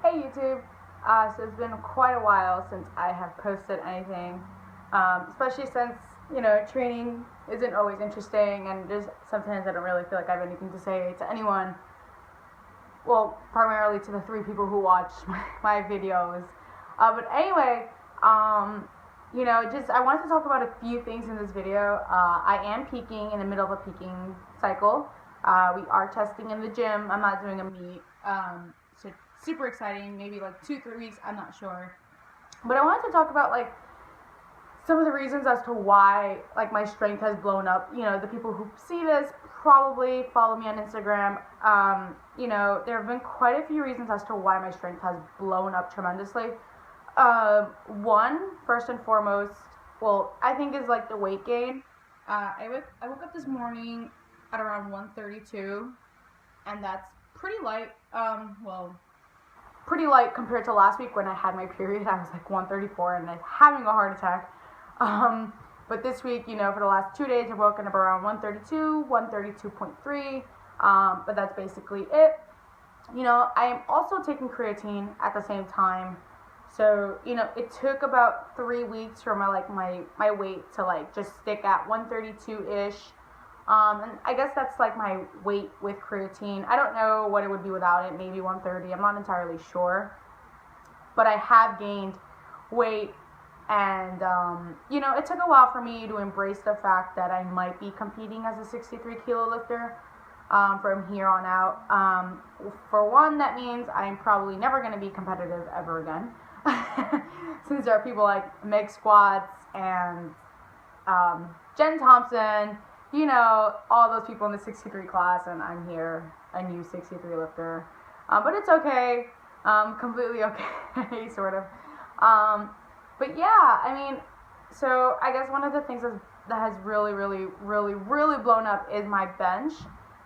Hey YouTube! So it's been quite a while since I have posted anything, especially since, training isn't always interesting and just sometimes I don't really feel like I have anything to say to anyone. Well, primarily to the three people who watch my videos. But anyway, just I wanted to talk about a few things in this video. I am peaking in the middle of a peaking cycle. We are testing in the gym. I'm not doing a meet. So super exciting. Maybe like 2-3 weeks. I'm not sure. But I wanted to talk about like some of the reasons as to why like my strength has blown up. The people who see this probably follow me on Instagram. There have been quite a few reasons as to why my strength has blown up tremendously. One, first and foremost, well, I think is like the weight gain. I woke up this morning at around 1:32, and that's pretty light. Pretty light compared to last week when I had my period. I was like 1:34 and I was having a heart attack. But this week, for the last 2 days, I've woken up around 1:32, 1:32.3. But that's basically it. I am also taking creatine at the same time. So, it took about 3 weeks for my weight to like just stick at 132-ish. And I guess that's like my weight with creatine. I don't know what it would be without it, maybe 130. I'm not entirely sure. But I have gained weight, and it took a while for me to embrace the fact that I might be competing as a 63 kilo lifter from here on out. For one, that means I'm probably never going to be competitive ever again. Since there are people like Meg Squats and Jen Thompson, all those people in the 63 class, and I'm here, a new 63 lifter. But it's okay, completely okay, sort of. But yeah, so I guess one of the things that has really blown up is my bench.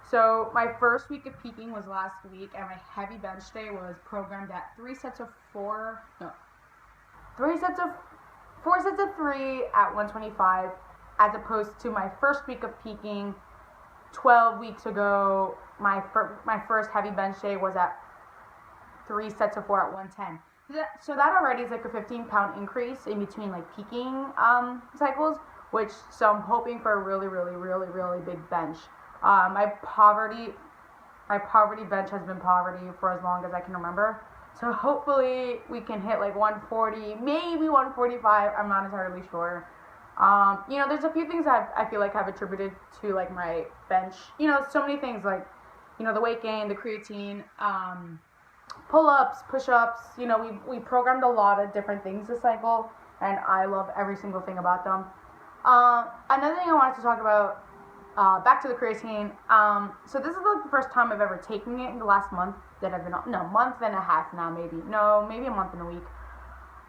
So my first week of peaking was last week, and my heavy bench day was programmed at 4 sets of 3 at 125, as opposed to my first week of peaking 12 weeks ago. My first heavy bench day was at 3 sets of 4 at 110. So that already is like a 15-pound increase in between like peaking cycles, so I'm hoping for a really big bench. My poverty bench has been poverty for as long as I can remember. So hopefully we can hit like 140, maybe 145. I'm not entirely sure. There's a few things that I feel like I've attributed to like my bench. So many things like, the weight gain, the creatine, pull-ups, push-ups. We programmed a lot of different things this cycle, and I love every single thing about them. Another thing I wanted to talk about, back to the creatine. So this is like the first time I've ever taken it in the last month that I've been on. No, month and a half now, maybe. No, maybe a month and a week.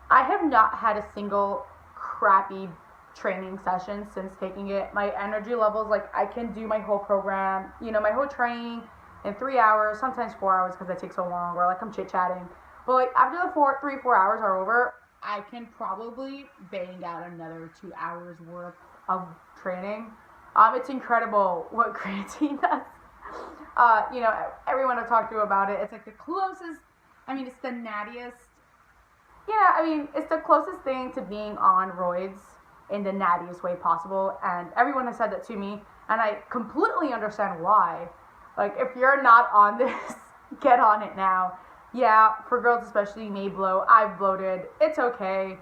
I have not had a single crappy training session since taking it. My energy levels, like I can do my whole program, my whole training in 3 hours, sometimes 4 hours because it takes so long, or like I'm chit-chatting. But like after the 3-4 hours are over, I can probably bang out another 2 hours worth of training. It's incredible what creatine does. Everyone I've talked to about it, it's like the closest, it's the nattiest. It's the closest thing to being on roids in the nattiest way possible, and everyone has said that to me, and I completely understand why. Like, if you're not on this, get on it now. Yeah, for girls especially, you may blow. I've bloated. It's okay.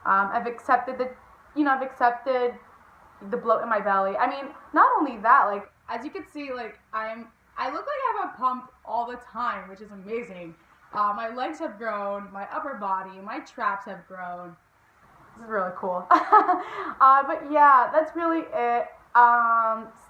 I've accepted the bloat in my belly. Not only that, like, as you can see, like, I look like I have a pump all the time, which is amazing. My legs have grown, my upper body, my traps have grown. This is really cool. But yeah, that's really it.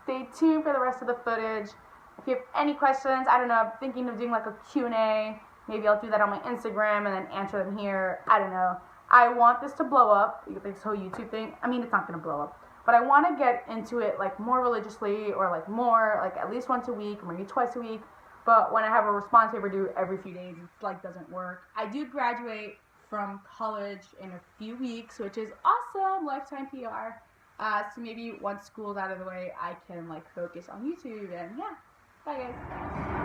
Stay tuned for the rest of the footage. If you have any questions, I don't know, I'm thinking of doing like a Q&A. Maybe I'll do that on my Instagram and then answer them here. I don't know. I want this to blow up, this whole YouTube thing. It's not going to blow up. But I want to get into it like more religiously, or like more, like at least once a week, or maybe twice a week. But when I have a response paper due every few days, it like doesn't work. I do graduate from college in a few weeks, which is awesome, lifetime PR. So maybe once school's out of the way, I can like focus on YouTube, and yeah. Bye guys.